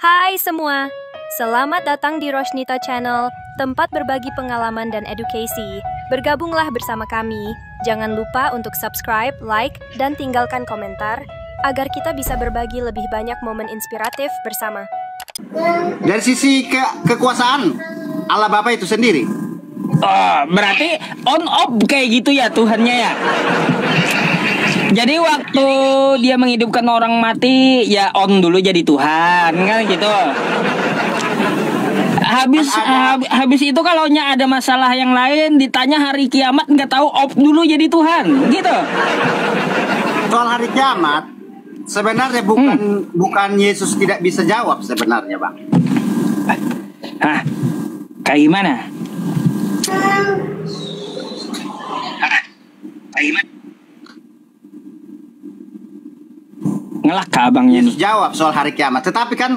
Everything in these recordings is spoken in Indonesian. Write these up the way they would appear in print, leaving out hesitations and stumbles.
Hai semua, selamat datang di Rosnita Channel, tempat berbagi pengalaman dan edukasi. Bergabunglah bersama kami. Jangan lupa untuk subscribe, like, dan tinggalkan komentar, agar kita bisa berbagi lebih banyak momen inspiratif bersama. Dari sisi kekuasaan Allah Bapa itu sendiri. Oh, berarti on off kayak gitu ya Tuhannya ya. Jadi waktu dia menghidupkan orang mati, ya on dulu jadi Tuhan, kan gitu. Habis itu kalau ada masalah yang lain, ditanya hari kiamat nggak tahu, off dulu jadi Tuhan, gitu. Soal hari kiamat, sebenarnya bukan Yesus tidak bisa jawab sebenarnya, Bang. Hah? Kayak gimana? Ngelak ke abangnya nih. Jawab soal hari kiamat. Tetapi kan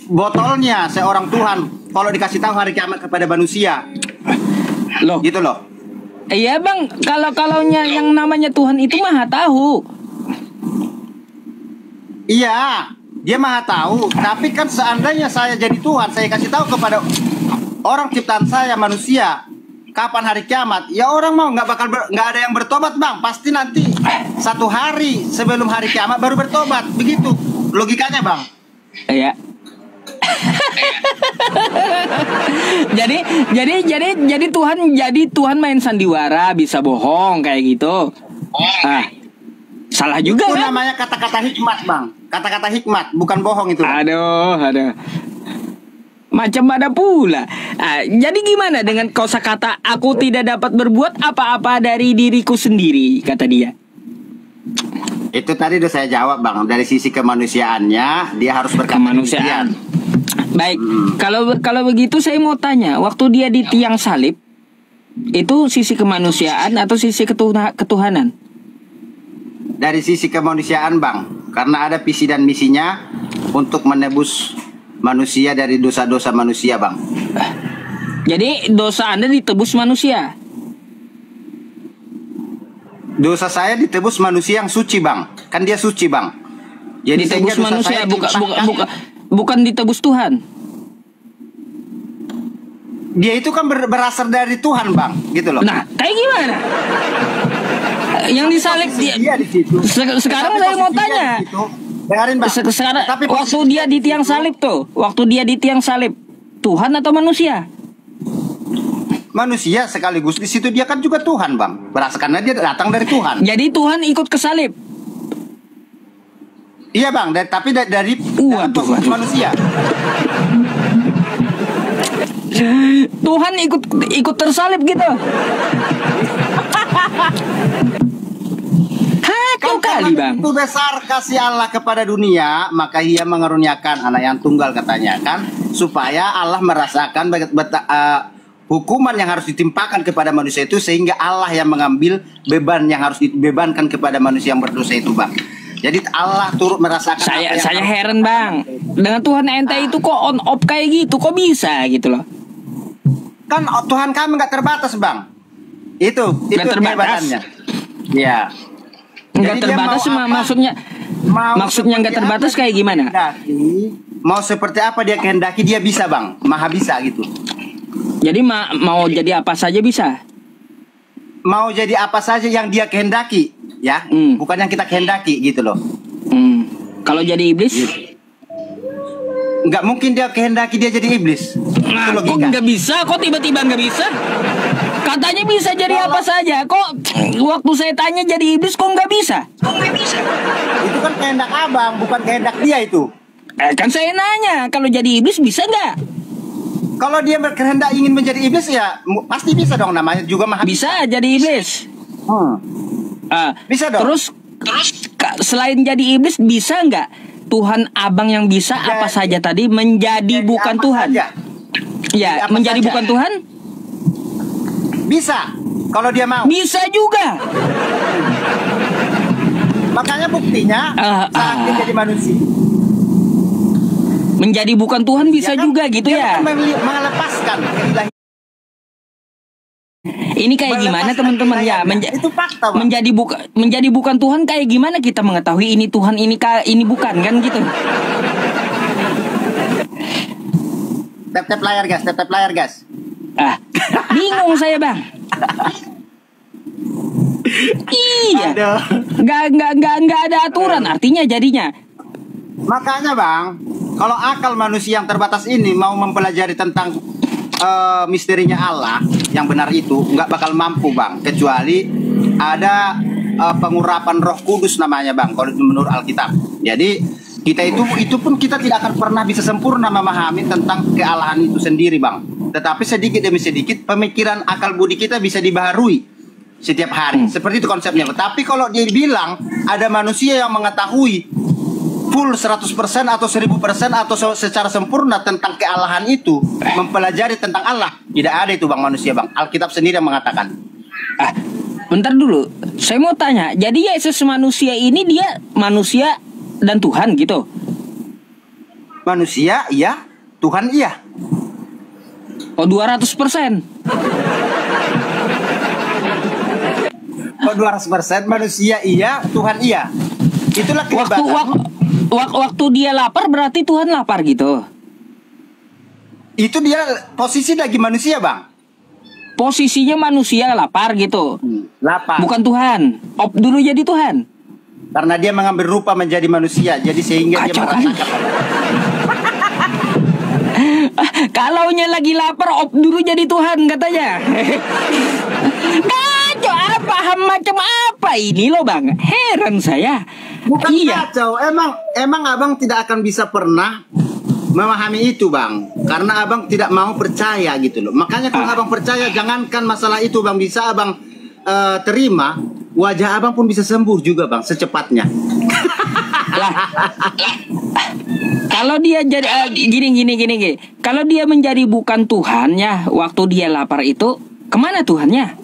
botolnya seorang Tuhan kalau dikasih tahu hari kiamat kepada manusia. Loh, gitu loh. Iya bang, kalau yang namanya Tuhan itu maha tahu. Iya, dia maha tahu. Tapi kan seandainya saya jadi Tuhan, saya kasih tahu kepada orang ciptaan saya, manusia, kapan hari kiamat, ya orang mau nggak ada yang bertobat, Bang. Pasti nanti satu hari sebelum hari kiamat baru bertobat. Begitu logikanya, Bang. Iya. jadi Tuhan main sandiwara, bisa bohong kayak gitu. Salah juga itu kan? Namanya kata-kata hikmat, Bang. Kata-kata hikmat, bukan bohong itu. Aduh. Macam ada pula. Jadi gimana dengan kosakata aku tidak dapat berbuat apa-apa dari diriku sendiri, kata dia. Itu tadi udah saya jawab, Bang. Dari sisi kemanusiaannya, dia harus berkata kemanusiaan. Baik, kalau begitu saya mau tanya, waktu dia di tiang salib, itu sisi kemanusiaan atau sisi ketuhanan? Dari sisi kemanusiaan, Bang. Karena ada visi dan misinya untuk menebus manusia dari dosa-dosa manusia, Bang. Jadi dosa Anda ditebus manusia? Dosa saya ditebus manusia yang suci, Bang. Kan dia suci, Bang. Jadi ditebus manusia, bukan ditebus Tuhan. Dia itu kan berasal dari Tuhan, Bang, gitu loh. Nah, kayak gimana? Yang disalib dia di situ. Sekarang saya mau tanya. Dengarin, Bang. Sekarang waktu dia di tiang salib tuh, Tuhan atau manusia? Manusia sekaligus di situ dia kan juga Tuhan, Bang. Karena dia datang dari Tuhan. Jadi Tuhan ikut ke salib. Iya, Bang, tapi dari manusia. Tuhan ikut tersalib gitu. Kau kali, Bang. Itu besar kasih Allah kepada dunia, maka Ia mengaruniakan anak yang tunggal, katanya kan, supaya Allah merasakan hukuman yang harus ditimpakan kepada manusia itu, sehingga Allah yang mengambil beban yang harus dibebankan kepada manusia yang berdosa itu, Bang. Jadi Allah turut merasakan. Saya heran, Bang. Dengan Tuhan ente itu kok on off kayak gitu, kok bisa gitu loh? Kan Tuhan kami nggak terbatas, Bang. Itu kehebatannya. Iya. Nggak terbatas, maksudnya nggak terbatas kayak gimana? Mau seperti apa dia kehendaki, dia bisa, Bang. Maha bisa gitu. Jadi mau jadi apa saja bisa? Mau jadi apa saja yang dia kehendaki, ya, bukan yang kita kehendaki gitu loh. Kalau jadi iblis, nggak mungkin dia kehendaki dia jadi iblis. Nah, kok nggak bisa? Kok tiba-tiba nggak bisa? Katanya bisa jadi apa saja. Kok waktu saya tanya jadi iblis kok nggak bisa? Itu kan kehendak abang, bukan kehendak dia itu. Kan saya nanya, kalau jadi iblis bisa nggak? Kalau dia berkehendak ingin menjadi iblis, ya pasti bisa dong, namanya juga maha. Bisa jadi iblis. Bisa dong. Terus selain jadi iblis, bisa nggak Tuhan abang yang bisa apa saja tadi menjadi bukan Tuhan? Ya, menjadi bukan Tuhan? Bisa, kalau dia mau. Bisa juga. Makanya buktinya saat dia jadi manusia, menjadi bukan Tuhan bisa juga gitu ya. Melepaskan keilahian. Ini kayak gimana teman-teman ya? Itu fakta, Bang. Menjadi bukan Tuhan kayak gimana kita mengetahui ini Tuhan ini bukan kan gitu? Tap layar gas. Ah, bingung saya bang. Iya, Aduh. nggak ada aturan artinya jadinya. Makanya bang, kalau akal manusia yang terbatas ini mau mempelajari tentang misterinya Allah yang benar itu nggak bakal mampu bang, kecuali ada pengurapan Roh Kudus namanya bang, kalau menurut Alkitab. Jadi kita itu pun kita tidak akan pernah bisa sempurna memahami tentang kealahan itu sendiri bang. Tetapi sedikit demi sedikit pemikiran akal budi kita bisa dibaharui setiap hari. Seperti itu konsepnya. Tapi kalau dia bilang ada manusia yang mengetahui full 100% atau 1000% atau secara sempurna tentang kealahan itu, mempelajari tentang Allah, tidak ada itu bang manusia bang. Alkitab sendiri yang mengatakan. Ah, bentar dulu. Saya mau tanya. Jadi Yesus manusia ini dia manusia dan Tuhan gitu? Manusia iya, Tuhan iya. Oh 200%. Oh 200% manusia iya, Tuhan iya. Itulah kelibatan. Waktu dia lapar berarti Tuhan lapar gitu. Itu dia posisi lagi manusia bang. Posisinya manusia lapar gitu. Lapar. Bukan Tuhan. Op dulu jadi Tuhan. Karena dia mengambil rupa menjadi manusia, jadi sehingga dia Kacau, kan? merasakan. Kalaunya lagi lapar, op dulu jadi Tuhan katanya. Kacau apa? Macam apa ini loh bang? Heran saya. Bukan iya. kacau, emang abang tidak akan bisa pernah memahami itu bang, karena abang tidak mau percaya gitu loh. Makanya kalau abang percaya, jangankan masalah itu bang, bisa abang terima, wajah abang pun bisa sembuh juga bang secepatnya. Lah, kalau dia jadi gini. Kalau dia menjadi bukan Tuhannya, waktu dia lapar itu kemana Tuhannya?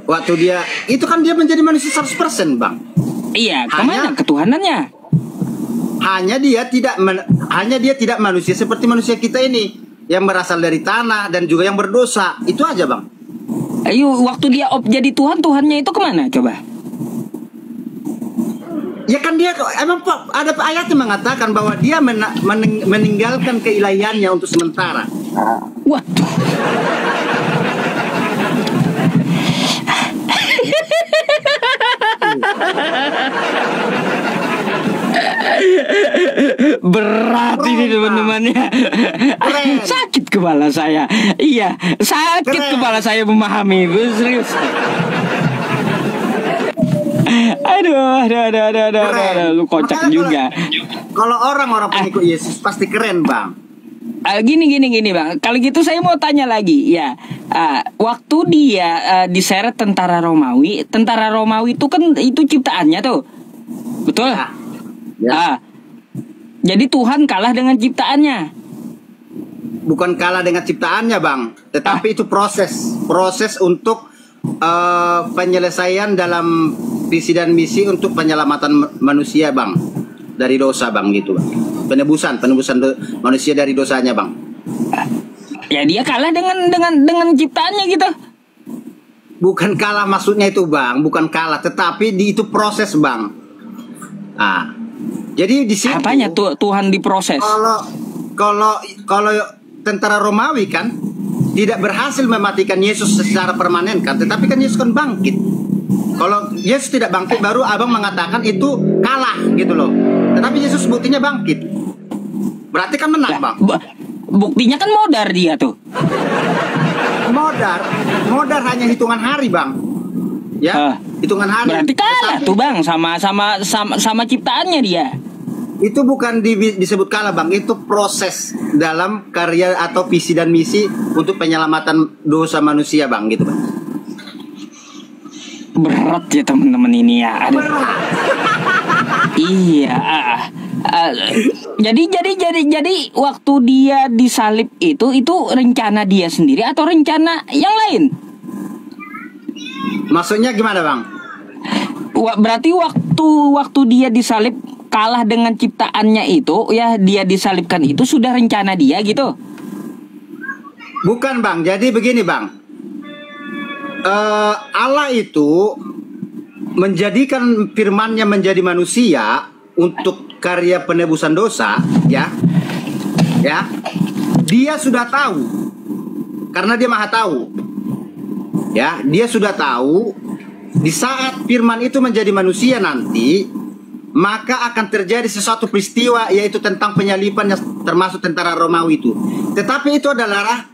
Waktu dia itu kan dia menjadi manusia 100% bang. Iya, kemana ketuhanannya? Hanya dia tidak manusia seperti manusia kita ini yang berasal dari tanah dan juga yang berdosa. Itu aja bang. Ayo, waktu dia jadi Tuhan, Tuhannya itu kemana coba? Ya kan dia emang ada ayat yang mengatakan bahwa dia meninggalkan keilahiannya untuk sementara. Waduh. Berat ini teman-teman ya. Sakit kepala saya. Iya, sakit kepala saya memahami. Serius. Aduh, lu kocak makanya juga. Kalau orang-orang pengikut Yesus pasti keren bang. Gini bang. Kalau gitu saya mau tanya lagi ya. Waktu dia diseret tentara Romawi itu kan itu ciptaannya tuh, betul? Ya. Jadi Tuhan kalah dengan ciptaannya. Bukan kalah dengan ciptaannya bang, tetapi itu proses untuk penyelesaian dalam visi dan misi untuk penyelamatan manusia bang dari dosa bang gitu bang. Penebusan manusia dari dosanya bang. Ya dia kalah dengan ciptaannya gitu. Bukan kalah maksudnya itu bang, bukan kalah, tetapi itu proses bang. Jadi di situ. Apanya Tuhan diproses? Kalau tentara Romawi kan tidak berhasil mematikan Yesus secara permanen kan, tetapi kan Yesus kan bangkit. Kalau Yesus tidak bangkit, baru abang mengatakan itu kalah gitu loh. Tetapi Yesus buktinya bangkit, berarti kan menang bang. Buktinya kan modar dia tuh. Modar hanya hitungan hari bang. Ya, hitungan hari. Berarti kalah tuh bang sama ciptaannya dia. Itu bukan disebut kalah bang, itu proses dalam karya atau visi dan misi untuk penyelamatan dosa manusia bang gitu bang. Berat ya teman-teman ini ya. Iya. Jadi waktu dia disalib itu rencana dia sendiri atau rencana yang lain? Maksudnya gimana bang? Berarti waktu dia disalib kalah dengan ciptaannya itu ya, dia disalibkan itu sudah rencana dia gitu? Bukan bang, jadi begini bang, Allah itu menjadikan firman-Nya menjadi manusia untuk karya penebusan dosa, ya. Dia sudah tahu karena dia maha tahu. Ya, dia sudah tahu di saat firman itu menjadi manusia nanti, maka akan terjadi sesuatu peristiwa, yaitu tentang penyaliban yang termasuk tentara Romawi itu. Tetapi itu adalah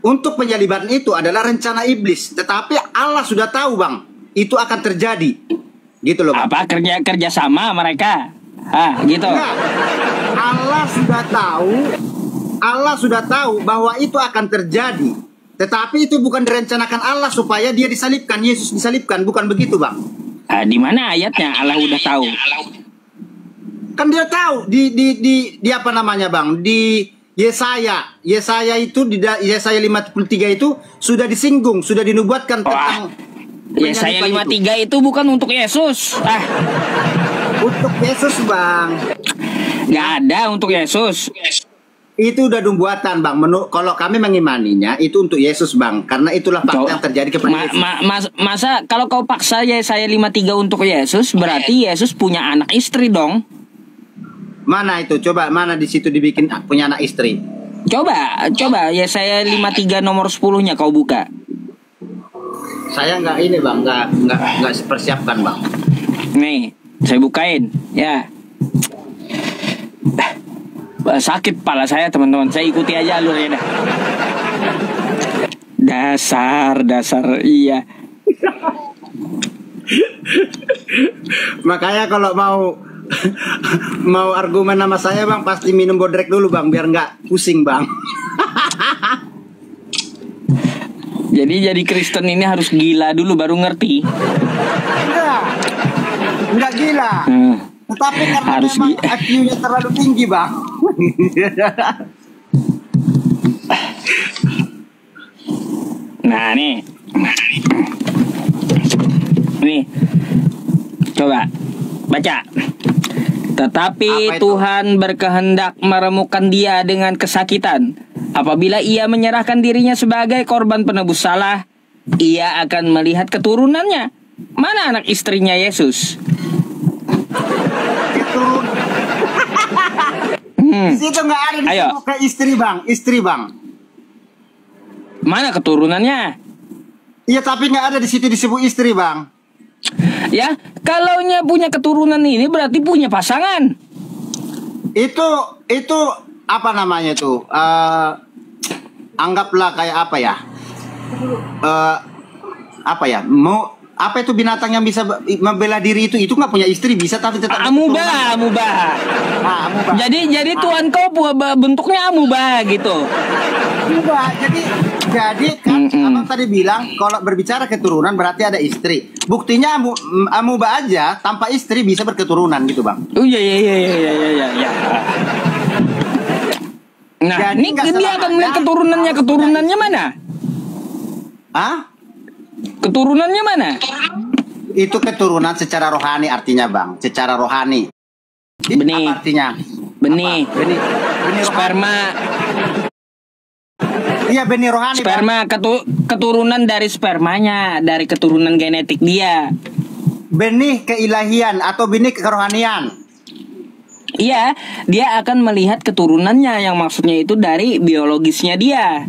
untuk penyaliban itu adalah rencana iblis. Tetapi Allah sudah tahu, Bang, itu akan terjadi. Gitu loh, Bang. Apa kerja sama mereka? Gitu. Enggak. Allah sudah tahu bahwa itu akan terjadi. Tetapi itu bukan direncanakan Allah supaya dia disalibkan, Yesus disalibkan, bukan begitu, Bang. Di mana ayatnya Allah udah tahu? Kan dia tahu di apa namanya, Bang? Di Yesaya itu di Yesaya 53 itu sudah disinggung, sudah dinubuatkan tentang Yesaya 53 itu bukan untuk Yesus. Untuk Yesus, Bang. Nggak ada untuk Yesus. Itu udah nubuatan, Bang. Kalau kami mengimaninya itu untuk Yesus, Bang. Karena itulah fakta yang terjadi kepada Yesus. Masa kalau kau paksa Yesaya 53 untuk Yesus, berarti Yesus punya anak istri dong. Mana itu? Coba mana di situ dibikin punya anak istri? Coba Yesaya 53 nomor 10-nya kau buka. Saya nggak ini, Bang, nggak persiapkan, Bang. Nih, saya bukain, ya. Sakit pala saya, teman-teman. Saya ikuti aja alurnya dah. Dasar, iya. Makanya kalau mau argumen sama saya, Bang, pasti minum bodrek dulu, Bang, biar nggak pusing, Bang. Jadi Kristen ini harus gila dulu baru ngerti. Enggak gila. Tetapi karena harus memang IQ-nya terlalu tinggi, Bang. Nah, nih. Coba baca. Tetapi Tuhan berkehendak meremukkan dia dengan kesakitan. Apabila ia menyerahkan dirinya sebagai korban penebus salah, ia akan melihat keturunannya. Mana anak istrinya Yesus? Di situ nggak ada disebut ke istri, Bang. Mana keturunannya? Iya, tapi nggak ada di situ disebut istri, Bang. Ya, kalaunya punya keturunan ini berarti punya pasangan. Itu apa namanya itu? Anggaplah kayak apa ya? Apa itu binatang yang bisa membela diri itu nggak punya istri, bisa tapi tetap amuba. Jadi Tuhan kau bentuknya amuba gitu. Amuba. Jadi kan abang tadi bilang kalau berbicara keturunan berarti ada istri. Buktinya amuba aja tanpa istri bisa berketurunan gitu, Bang. Oh iya. Nah, jadi ini dia akan melihat keturunannya mana? Keturunannya mana? Itu keturunan secara rohani artinya, Bang. Secara rohani. Benih. Apa artinya? Benih. Benih sperma. Iya, benih rohani. Sperma, keturunan dari spermanya, dari keturunan genetik dia. Benih keilahian atau benih kerohanian. Iya, dia akan melihat keturunannya, yang maksudnya itu dari biologisnya dia.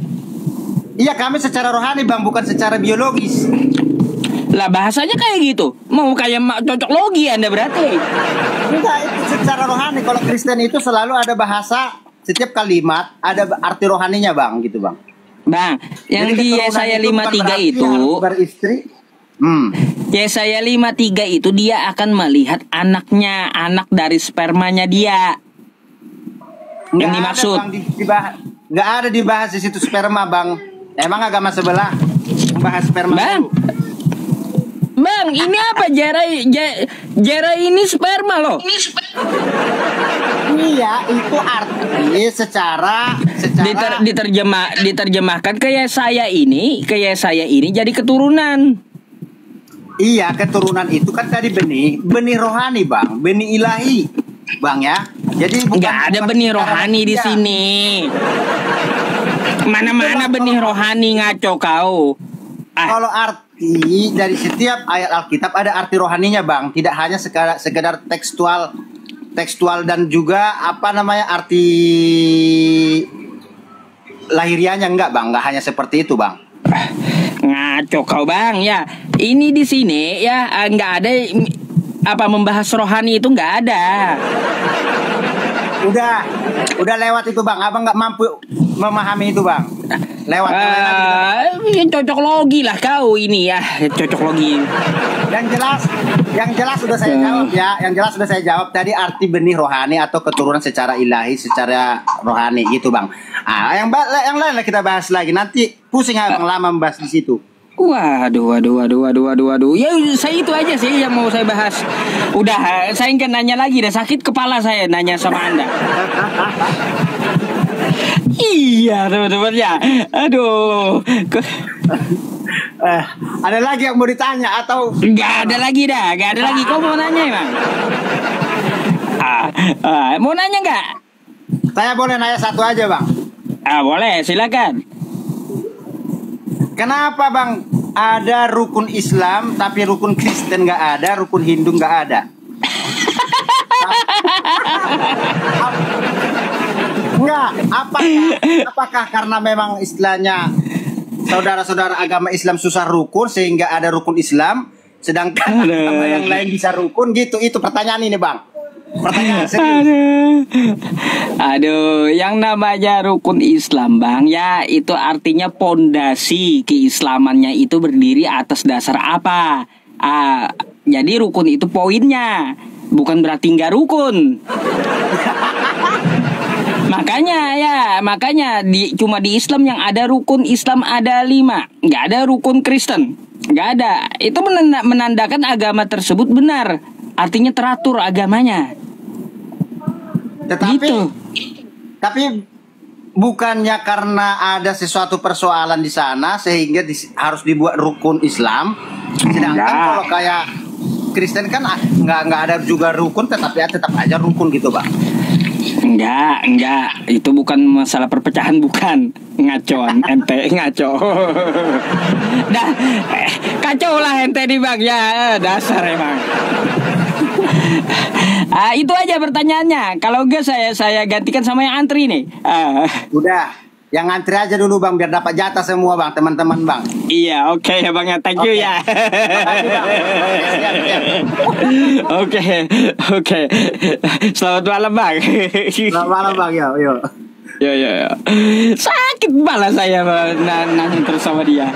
Iya, kami secara rohani, Bang, bukan secara biologis. Lah bahasanya kayak gitu. Mau kayak cocok logi Anda berarti. Enggak, itu secara rohani. Kalau Kristen itu selalu ada bahasa, setiap kalimat ada arti rohaninya, Bang, gitu, Bang. Bang, yang jadi di Yesaya 53 itu beristri. Yesaya 53 itu dia akan melihat anaknya, anak dari spermanya dia. Yang dimaksud. Nggak ada dibahas di situ sperma, Bang. Emang agama sebelah membahas sperma, Bang? Bang, ini apa? Jera ini sperma loh. Iya, itu arti secara diterjemahkan ke Yesaya ini jadi keturunan. Iya, keturunan itu kan tadi benih rohani, Bang, benih ilahi, Bang, ya. Jadi nggak ada benih rohani di sini. Mana-mana benih rohani, ngaco kau. Kalau dari setiap ayat Alkitab ada arti rohaninya, Bang. Tidak hanya sekedar tekstual dan juga apa namanya arti lahiriahnya, enggak, Bang. Enggak hanya seperti itu, Bang. Ngaco kau, Bang. Ya, ini di sini ya nggak ada apa membahas rohani itu nggak ada. Udah lewat itu, Bang. Abang nggak mampu memahami itu, Bang. Lewat. Cocok logi lah kau ini ya, cocok logi. Yang jelas sudah saya jawab ya. Yang jelas sudah saya jawab tadi arti benih rohani atau keturunan secara ilahi, secara rohani gitu, Bang. Yang lain lah kita bahas lagi. Nanti pusing Abang lama membahas di situ. Waduh. Ya saya itu aja sih yang mau saya bahas. Udah, saya nggak nanya lagi. Dah sakit kepala saya nanya sama Anda. Iya teman-teman ya. Aduh. Ada lagi yang mau ditanya atau? Nggak ada lagi dah. Nggak ada lagi. Kau mau nanya emang? Mau nanya nggak? Saya boleh nanya satu aja, Bang. Boleh, silakan. Kenapa, Bang, ada rukun Islam tapi rukun Kristen nggak ada, rukun Hindu nggak ada? Enggak, apakah karena memang istilahnya saudara-saudara agama Islam susah rukun sehingga ada rukun Islam, sedangkan agama yang lain bisa rukun gitu? Itu pertanyaan ini, Bang. Pertanyaan serius. Aduh, yang namanya rukun Islam, Bang, ya itu artinya pondasi keislamannya itu berdiri atas dasar apa? Jadi rukun itu poinnya, bukan berarti nggak rukun. Makanya cuma di Islam yang ada rukun Islam ada 5, nggak ada rukun Kristen, nggak ada. Itu menandakan agama tersebut benar, artinya teratur agamanya. Tapi bukannya karena ada sesuatu persoalan di sana sehingga harus dibuat rukun Islam. Sedangkan kalau kayak Kristen kan nggak ada juga rukun, tetap aja rukun gitu, Bang. Enggak, itu bukan masalah perpecahan, bukan. Ngacoan, ente ngaco. Dah, kacau lah ente nih, Bang. Ya, dasar emang. Itu aja pertanyaannya. Kalau enggak saya gantikan sama yang antri nih. Udah, yang antri aja dulu, Bang, biar dapat jatah semua, Bang, teman-teman, Bang. Iya, oke ya, Bang, ya. Thank you ya. Oke. Selamat malam, Bang. Selamat malam, Bang. Yo. Ya. Sakit kepala saya nanya terus sama dia.